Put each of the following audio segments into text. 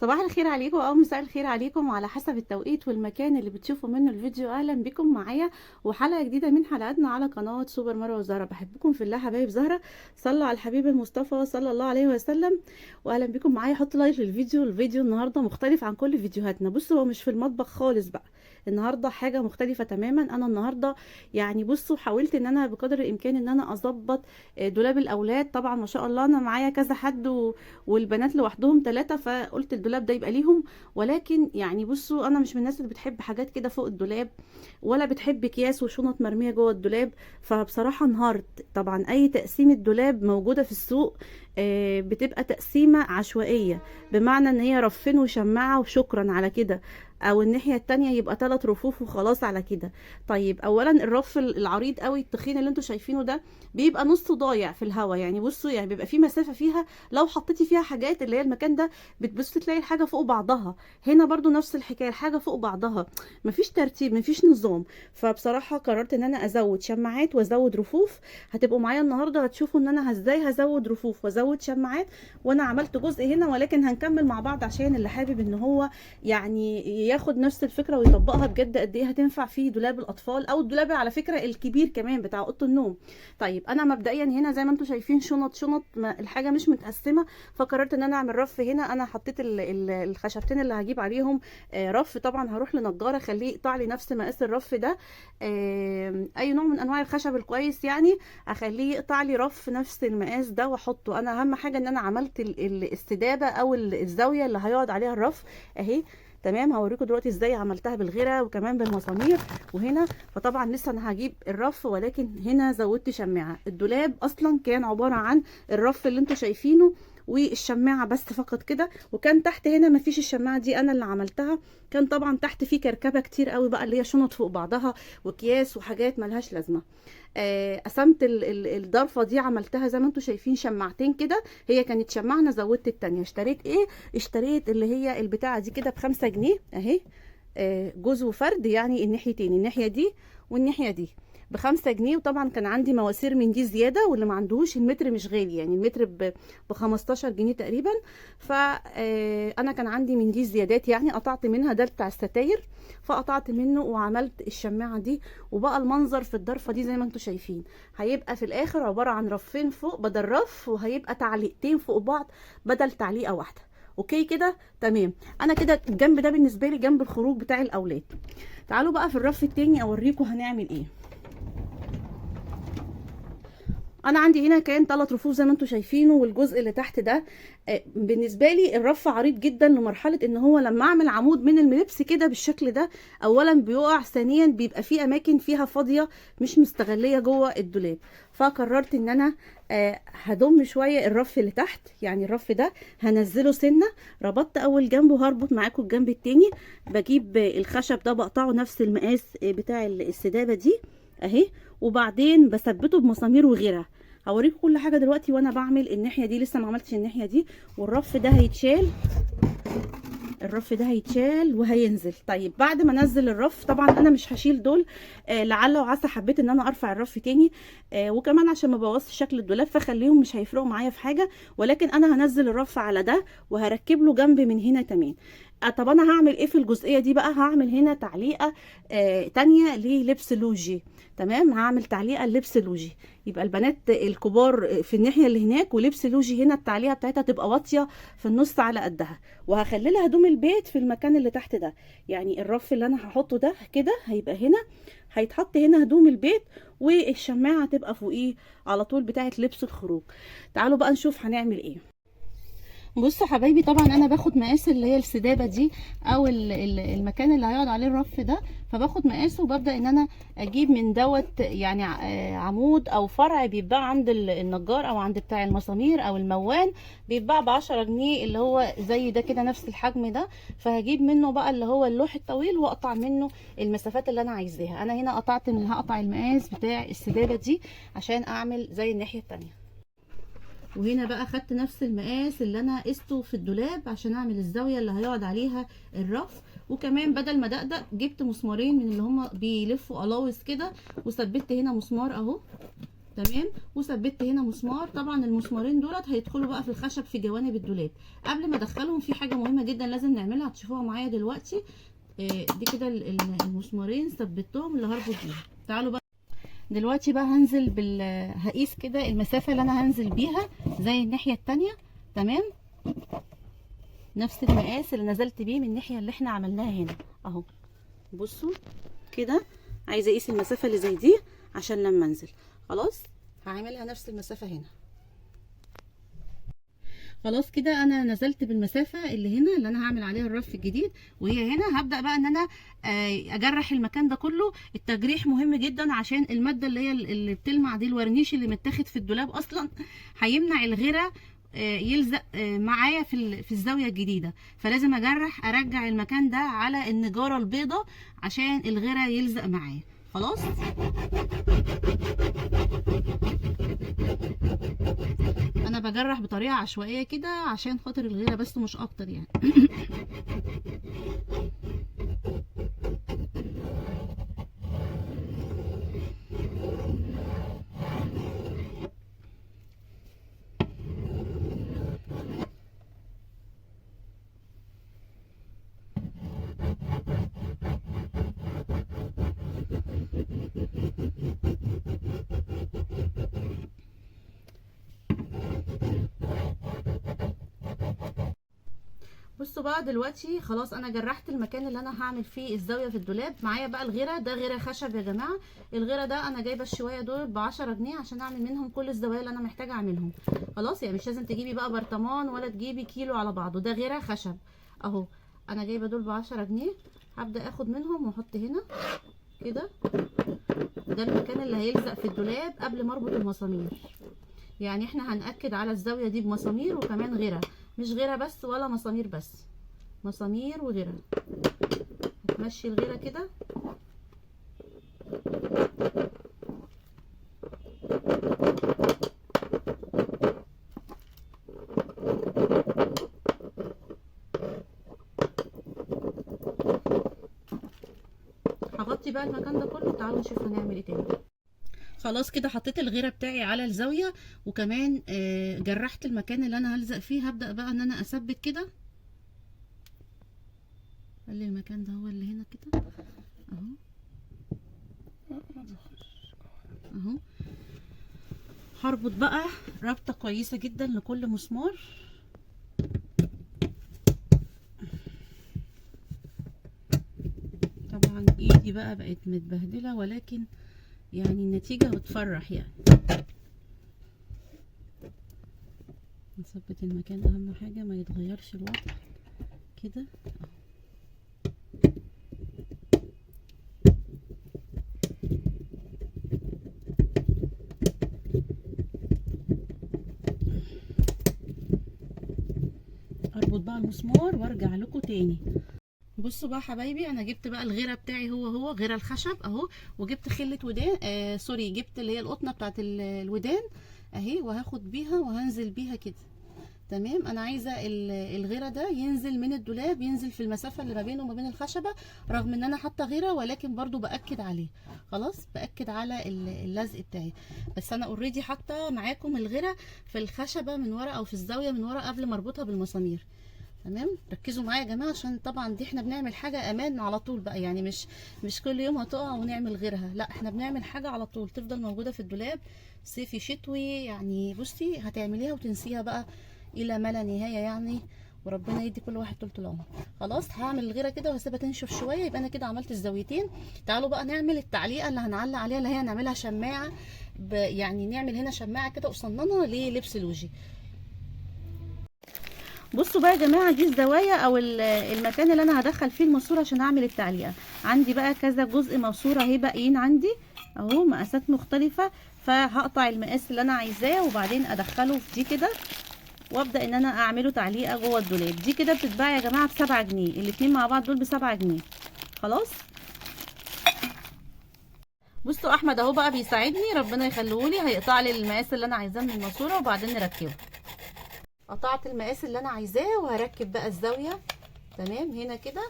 صباح الخير عليكم او مساء الخير عليكم على حسب التوقيت والمكان اللي بتشوفوا منه الفيديو. اهلا بكم معايا وحلقه جديده من حلقاتنا على قناه سوبر مروه وزهره. بحبكم في الله حبايب زهره، صلوا على الحبيب المصطفى صلى الله عليه وسلم. واهلا بكم معايا. حط لايك للفيديو. الفيديو النهارده مختلف عن كل فيديوهاتنا. بصوا هو مش في المطبخ خالص بقى، النهارده حاجه مختلفه تماما. انا النهارده يعني بصوا حاولت ان انا بقدر الامكان ان انا اظبط دولاب الاولاد. طبعا ما شاء الله انا معايا كذا حد والبنات لوحدهم 3، فقلت الدولاب ده يبقى ليهم. ولكن يعني بصوا انا مش من الناس اللي بتحب حاجات كده فوق الدولاب، ولا بتحب اكياس وشنط مرميه جوه الدولاب. فبصراحه انهارت. طبعا اي تقسيمه دولاب موجوده في السوق بتبقى تقسيمه عشوائيه، بمعنى ان هي رفين وشماعه وشكرا على كده، او الناحيه التانية يبقى 3 رفوف وخلاص على كده. طيب اولا الرف العريض قوي التخين اللي انتوا شايفينه ده بيبقى نصه ضايع في الهواء. يعني بصوا يعني بيبقى في مسافه فيها، لو حطيتي فيها حاجات اللي هي المكان ده بتبصي تلاقي الحاجه فوق بعضها. هنا برضو نفس الحكايه، الحاجه فوق بعضها، مفيش ترتيب مفيش نظام. فبصراحه قررت ان انا ازود شماعات وازود رفوف. هتبقوا معايا النهارده هتشوفوا ان انا ازاي هزود رفوف وازود شماعات. وانا عملت جزء هنا، ولكن هنكمل مع بعض عشان اللي حابب ان هو يعني ياخد نفس الفكره ويطبقها بجد قد ايه هتنفع في دولاب الاطفال او الدولاب على فكره الكبير كمان بتاع اوضه النوم. طيب انا مبدئيا هنا زي ما انتم شايفين شنط الحاجه مش متقسمه. فقررت ان انا اعمل رف هنا. انا حطيت الخشبتين اللي هجيب عليهم رف. طبعا هروح لنجار اخليه يقطع لي نفس مقاس الرف ده. اي نوع من انواع الخشب الكويس يعني اخليه يقطع لي رف نفس المقاس ده واحطه. انا اهم حاجه ان انا عملت السدابه او الزاويه اللي هيقعد عليها الرف اهي. تمام، هوريكم دلوقتي ازاي عملتها بالغيره وكمان بالمسامير وهنا. فطبعا لسه انا هجيب الرف، ولكن هنا زودت شماعه. الدولاب اصلا كان عباره عن الرف اللي انتوا شايفينه والشماعه بس فقط كده، وكان تحت هنا مفيش الشماعه دي انا اللي عملتها. كان طبعا تحت في كركبه كتير قوي بقى اللي هي شنط فوق بعضها واكياس وحاجات ملهاش لازمه. قسمت الضرفه دي عملتها زي ما انتم شايفين شماعتين كده. هي كانت شماعه انا زودت التانية. اشتريت ايه؟ اشتريت اللي هي البتاعه دي كده ب5 جنيه اهي. جوز وفرد يعني الناحيتين، الناحيه دي والناحيه دي ب5 جنيه. وطبعا كان عندي مواسير من دي زياده، واللي ما عندهوش المتر مش غالي يعني المتر ب15 جنيه تقريبا. فانا كان عندي من دي زيادات يعني قطعت منها ده بتاع الستاير، فقطعت منه وعملت الشماعه دي. وبقى المنظر في الضرفه دي زي ما انتم شايفين هيبقى في الاخر عباره عن رفين فوق بدل رف، وهيبقى تعليقتين فوق بعض بدل تعليقه واحده. اوكي كده تمام. انا كده الجنب ده بالنسبه لي جنب الخروج بتاع الاولاد. تعالوا بقى في الرف التاني اوريكم هنعمل ايه. انا عندي هنا كان 3 رفوف زي ما انتم شايفينه، والجزء اللي تحت ده بالنسبه لي الرف عريض جدا لمرحله ان هو لما اعمل عمود من الملبس كده بالشكل ده اولا بيقع، ثانيا بيبقى في اماكن فيها فاضيه مش مستغليه جوه الدولاب. فقررت ان انا هضم شويه الرف اللي تحت. يعني الرف ده هنزله سنه. ربطت اول جنب وهربط معاكم الجنب التاني. بجيب الخشب ده بقطعه نفس المقاس بتاع السدابه دي اهي، وبعدين بثبته بمسامير وغيرها. هوريكم كل حاجه دلوقتي وانا بعمل الناحيه دي. لسه ما عملتش الناحيه دي. والرف ده هيتشال، الرف ده هيتشال وهينزل. طيب بعد ما انزل الرف طبعا انا مش هشيل دول، لعل وعسى حبيت ان انا ارفع الرف تاني وكمان عشان ما بوظش شكل الدولاب فخليهم مش هيفرقوا معايا في حاجه. ولكن انا هنزل الرف على ده وهركب له جنب من هنا كمان. طب انا هعمل ايه في الجزئيه دي بقى؟ هعمل هنا تعليقه تانية للبس لوجي. تمام، هعمل تعليقه لبس لوجي. يبقى البنات الكبار في الناحيه اللي هناك ولبس لوجي هنا التعليقه بتاعتها تبقى واطيه في النص على قدها. وهخلي لها هدوم البيت في المكان اللي تحت ده. يعني الرف اللي انا هحطه ده كده هيبقى هنا، هيتحط هنا هدوم البيت، والشماعه هتبقى فوقيه على طول بتاعه لبس الخروج. تعالوا بقى نشوف هنعمل ايه. بصوا حبايبي، طبعا انا باخد مقاس اللي هي السدابه دي او المكان اللي هيقعد عليه الرف ده. فباخد مقاسه وببدا ان انا اجيب من دوت يعني عمود او فرع بيتباع عند النجار او عند بتاع المسامير او الموان، بيتباع ب10 جنيه اللي هو زي ده كده نفس الحجم ده. فهجيب منه بقى اللي هو اللوح الطويل واقطع منه المسافات اللي انا عايزاها. انا هنا هقطع المقاس بتاع السدابه دي عشان اعمل زي الناحيه التانيه. وهنا بقى خدت نفس المقاس اللي انا قسته في الدولاب عشان اعمل الزاويه اللي هيقعد عليها الرف. وكمان بدل ما دقدق جبت مسمارين من اللي هما بيلفوا قلاوص كده وثبت هنا مسمار اهو تمام. وثبت هنا مسمار. طبعا المسمارين دولت هيدخلوا بقى في الخشب في جوانب الدولاب. قبل ما ادخلهم في حاجه مهمه جدا لازم نعملها، هتشوفوها معايا دلوقتي. دي كده المسمارين ثبتهم اللي هربط بيهم. تعالوا بقى دلوقتي بقى هنزل هقيس كده المسافه اللي انا هنزل بيها زي الناحيه التانية. تمام، نفس المقاس اللي نزلت بيه من الناحيه اللي احنا عملناها هنا اهو. بصوا كده، عايزه اقيس المسافه اللي زي دي عشان لما انزل. خلاص هعملها نفس المسافه هنا. خلاص كده انا نزلت بالمسافه اللي هنا اللي انا هعمل عليها الرف الجديد، وهي هنا هبدا بقى ان انا اجرح المكان ده كله. التجريح مهم جدا عشان الماده اللي هي اللي بتلمع دي، الورنيش اللي متاخد في الدولاب اصلا هيمنع الغيره يلزق معايا في الزاويه الجديده. فلازم اجرح ارجع المكان ده على النجاره البيضاء عشان الغيره يلزق معايا. خلاص انا بجرح بطريقه عشوائيه كده عشان خاطر الغيره بس مش اكتر يعني. بصوا بقى دلوقتي خلاص انا جرحت المكان اللي انا هعمل فيه الزاويه في الدولاب. معايا بقى الغيره، ده غيره خشب يا جماعه. الغيره ده انا جايبه الشويه دول ب10 جنيه عشان اعمل منهم كل الزوايا اللي انا محتاجه اعملهم. خلاص يعني مش لازم تجيبي بقى برطمان ولا تجيبي كيلو على بعضه، ده غيره خشب اهو. انا جايبه دول ب10 جنيه. هبدا اخد منهم واحط هنا كده. ده المكان اللي هيلزق في الدولاب قبل ما اربط المسامير. يعني احنا هنأكد على الزاويه دي بمسامير وكمان غيره، مش غيره بس ولا مسامير بس، مسامير وغيره. هتمشي الغيره كده هغطي بقى المكان ده كله. تعالوا نشوف هنعمل ايه تاني. خلاص كده حطيت الغيره بتاعي على الزاويه، وكمان جرحت المكان اللي انا هلزق فيه. هبدأ بقى ان انا اثبت كده. خلي المكان ده هو اللي هنا كده اهو اهو. هربط بقى ربطه كويسه جدا لكل مسمار. طبعا ايدي بقى بقت متبهدله ولكن يعني النتيجه بتفرح يعني. نثبت المكان، اهم حاجه ما يتغيرش الوضع كده. اربط بقى المسمار وارجع لكم تاني. بصوا بقى حبايبي، انا جبت بقى الغيره بتاعي هو غيره الخشب اهو، وجبت خله ودان سوري، جبت اللي هي القطنه بتاعت الودان اهي، وهاخد بيها وهنزل بيها كده. تمام. انا عايزه الغيره ده ينزل من الدولاب، ينزل في المسافه اللي ما بينه وما بين الخشبه، رغم ان انا حاطه غيره ولكن برضو باكد عليه. خلاص باكد على اللزق بتاعي. بس انا اوريدي حاطه معاكم الغيره في الخشبه من ورا او في الزاويه من ورا قبل ما اربطها بالمسامير. تمام. ركزوا معايا يا جماعه عشان طبعا دي احنا بنعمل حاجه امان على طول بقى، يعني مش كل يوم هتقع ونعمل غيرها، لا احنا بنعمل حاجه على طول تفضل موجوده في الدولاب صيفي شتوي. يعني بصي هتعمليها وتنسيها بقى الى ما لا نهايه يعني، وربنا يدي كل واحد طول العمر. خلاص هعمل الغيره كده وهسيبها تنشف شويه، يبقى انا كده عملت الزاويتين. تعالوا بقى نعمل التعليقه اللي هنعلق عليها، اللي هي هنعملها شماعه يعني نعمل هنا شماعه كده قصننه للبس الوجه. بصوا بقى يا جماعه، دي الزوايا او المكان اللي انا هدخل فيه الماسوره عشان اعمل التعليقه. عندي بقى كذا جزء ماسوره اهي باقيين عندي اهو، مقاسات مختلفه. فهقطع المقاس اللي انا عايزاه وبعدين ادخله في دي كده، وابدا ان انا اعمله تعليقه جوه الدولاب. دي كده بتتباع يا جماعه ب7 جنيه، الاتنين مع بعض دول ب7 جنيه. خلاص بصوا احمد اهو بقى بيساعدني، ربنا يخليهولي، هيقطع لي المقاس اللي انا عايزاه من الماسوره وبعدين نركبه. قطعت المقاس اللي انا عايزاه وهركب بقى الزاويه. تمام هنا كده،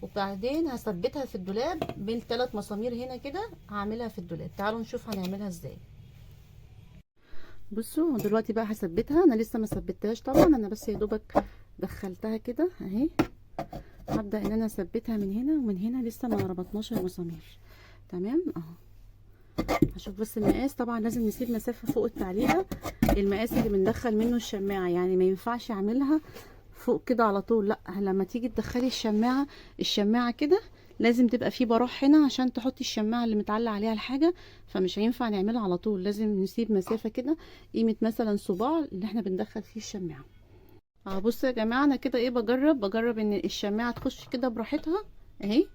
وبعدين هثبتها في الدولاب بين 3 مسامير هنا كده، هعملها في الدولاب. تعالوا نشوف هنعملها ازاي. بصوا دلوقتي بقى هثبتها. انا لسه ما ثبتهاش طبعا، انا بس يا دوبك دخلتها كده اهي. هبدا ان انا اثبتها من هنا ومن هنا، لسه ما ربطناش المسامير. تمام اهو. هشوف بس المقاس. طبعا لازم نسيب مسافه فوق التعليقه، المقاس اللي بندخل منه الشماعه، يعني ما ينفعش اعملها فوق كده على طول، لا، لما تيجي تدخلي الشماعه كده لازم تبقى في براح هنا عشان تحطي الشماعه اللي متعلق عليها الحاجه، فمش هينفع نعملها على طول، لازم نسيب مسافه كده قيمه مثلا صباع اللي احنا بندخل فيه الشماعه. بصوا يا جماعه، انا كده ايه، بجرب ان الشماعه تخش كده براحتها اهي،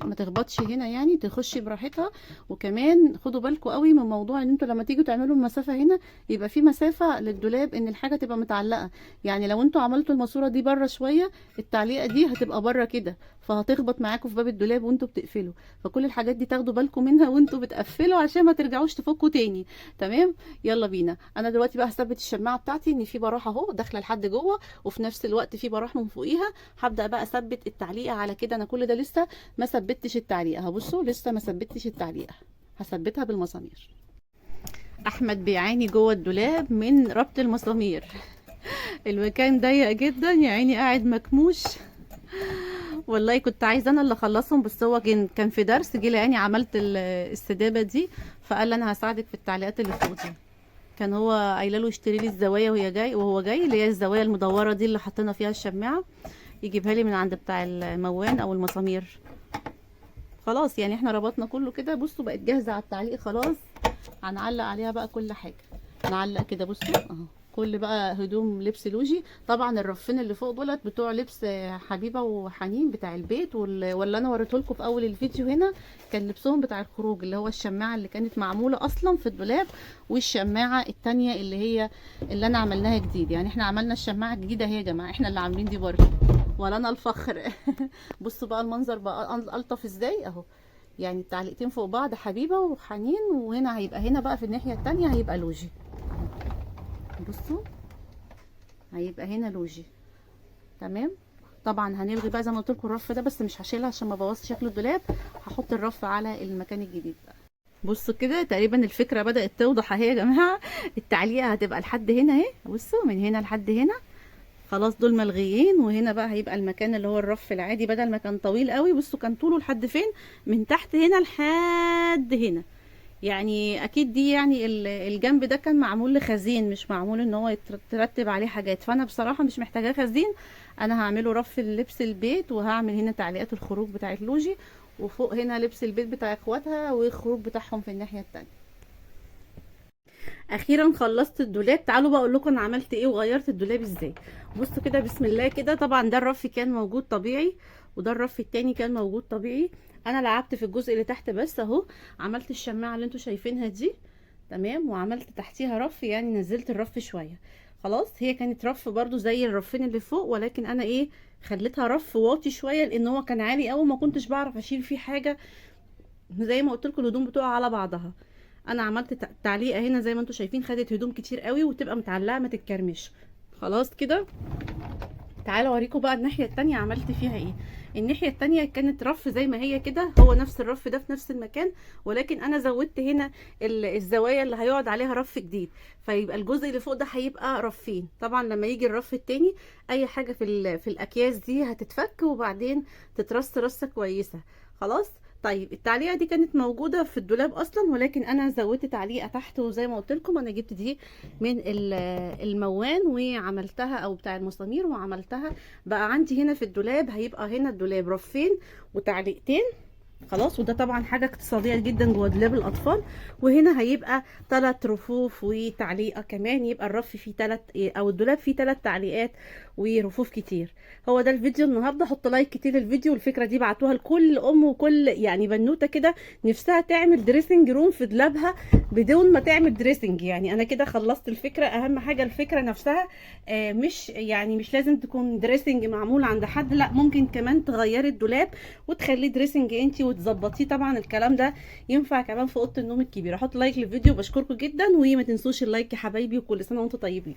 ما تخبطش هنا، يعني تخش براحتها. وكمان خدوا بالكم قوي من موضوع ان انتوا لما تيجوا تعملوا المسافه هنا يبقى في مسافه للدولاب، ان الحاجه تبقى متعلقه. يعني لو انتوا عملتوا الماسوره دي بره شويه، التعليقه دي هتبقى بره كده، فهتخبط معاكم في باب الدولاب وانتوا بتقفلوا. فكل الحاجات دي تاخدوا بالكم منها وانتوا بتقفلوا عشان ما ترجعوش تفكوا تاني. تمام، يلا بينا. انا دلوقتي بقى هثبت الشماعه بتاعتي ان في براح اهو داخله لحد جوه، وفي نفس الوقت في براح من فوقيها. هبدا بقى اثبت التعليقه على كده. انا كل ده لسه ما ثبتش التعليقه، بصوا لسه ما ثبتش التعليقه، هثبتها بالمسامير. احمد بيعاني جوه الدولاب من ربط المسامير. المكان ضيق جدا يا عيني، قاعد مكموش. والله كنت عايزه انا اللي اخلصهم، بس هو كان في درس، جه لقاني عملت السدابه دي، فقال لي انا هساعدك في التعليقات اللي فوق دي. كان هو قايله له اشتري لي الزوايا وهو جاي، اللي هي الزوايا المدوره دي اللي حطينا فيها الشماعه، يجيبها لي من عند بتاع الموان او المسامير. خلاص يعني احنا ربطنا كله كده، بصوا بقت جاهزه على التعليق خلاص. هنعلق عليها بقى كل حاجه، نعلق كده بصوا اهو، كل بقى هدوم لبس لوجي. طبعا الرفين اللي فوق دولت بتوع لبس حبيبه وحنين بتاع البيت، ولا انا وريته لكم في اول الفيديو هنا، كان لبسهم بتاع الخروج، اللي هو الشماعه اللي كانت معموله اصلا في الدولاب، والشماعه التانية اللي هي اللي انا عملناها جديد. يعني احنا عملنا الشماعه الجديده اهي يا جماعه، احنا اللي عاملين دي برضه، ولا انا الفخر. بصوا بقى المنظر بقى الطف ازاي اهو. يعني التعليقتين فوق بعض حبيبه وحنين، وهنا هيبقى هنا بقى في الناحيه التانية هيبقى لوجي. بصوا هيبقى هنا لوجي. تمام. طبعا هنلغي بقى زي ما قلت لكم الرف ده، بس مش هشيلها عشان ما بوظش شكل الدولاب، هحط الرف على المكان الجديد بقى. بصوا كده تقريبا الفكره بدات توضح اهي يا جماعه. التعليقه هتبقى لحد هنا اهي، بصوا من هنا لحد هنا خلاص دول ملغيين، وهنا بقى هيبقى المكان اللي هو الرف العادي، بدل ما كان طويل قوي. بصوا كان طوله لحد فين، من تحت هنا لحد هنا. يعني اكيد دي يعني الجنب ده كان معمول لخزين، مش معمول ان هو يترتب عليه حاجات، فانا بصراحه مش محتاجاه خزين. انا هعمله رف لبس البيت، وهعمل هنا تعليقات الخروج بتاعت لوجي، وفوق هنا لبس البيت بتاع اخواتها والخروج بتاعهم في الناحيه التانية. اخيرا خلصت الدولاب. تعالوا بقى اقول لكم انا عملت ايه وغيرت الدولاب ازاي. بصوا كده بسم الله كده. طبعا ده الرف كان موجود طبيعي، وده الرف التاني كان موجود طبيعي. انا لعبت في الجزء اللي تحت بس اهو، عملت الشماعه اللي انتوا شايفينها دي تمام، وعملت تحتيها رف، يعني نزلت الرف شويه. خلاص هي كانت رف برضو زي الرفين اللي فوق، ولكن انا ايه، خليتها رف واطي شويه، لان هو كان عالي قوي ما كنتش بعرف اشيل فيه حاجه. زي ما قلت لكم الهدوم بتقع على بعضها. انا عملت تعليقه هنا زي ما انتم شايفين، خدت هدوم كتير قوي وتبقى متعلقه ما تتكرمش. خلاص كده. تعالوا اوريكم بقى الناحيه التانية عملت فيها ايه. الناحيه التانية كانت رف زي ما هي كده، هو نفس الرف ده في نفس المكان، ولكن انا زودت هنا الزوايا اللي هيقعد عليها رف جديد، فيبقى الجزء اللي فوق ده هيبقى رفين. طبعا لما يجي الرف التاني اي حاجه في الاكياس دي هتتفك وبعدين تترص رصه كويسه. خلاص. طيب التعليقه دي كانت موجوده في الدولاب اصلا، ولكن انا زودت تعليقه تحت، وزي ما قلت لكم انا جبت دي من الموان وعملتها، او بتاع المسامير وعملتها. بقى عندي هنا في الدولاب هيبقى هنا الدولاب رفين وتعليقتين. خلاص. وده طبعا حاجه اقتصاديه جدا جوه دولاب الاطفال. وهنا هيبقى 3 رفوف وتعليقه كمان، يبقى الرف فيه 3 او الدولاب فيه 3 تعليقات ورفوف كتير. هو ده الفيديو النهارده. حط لايك كتير للفيديو، والفكره دي بعتوها لكل ام وكل يعني بنوته كده نفسها تعمل دريسنج روم في دولابها بدون ما تعمل دريسنج. يعني انا كده خلصت الفكره. اهم حاجه الفكره نفسها، مش لازم تكون دريسنج معمول عند حد، لا ممكن كمان تغيري الدولاب وتخليه دريسنج انتي وتظبطيه. طبعا الكلام ده ينفع كمان في اوضه النوم الكبيره. حط لايك للفيديو، بشكركم جدا، وما تنسوش اللايك يا حبايبي، وكل سنه وانتم طيبين.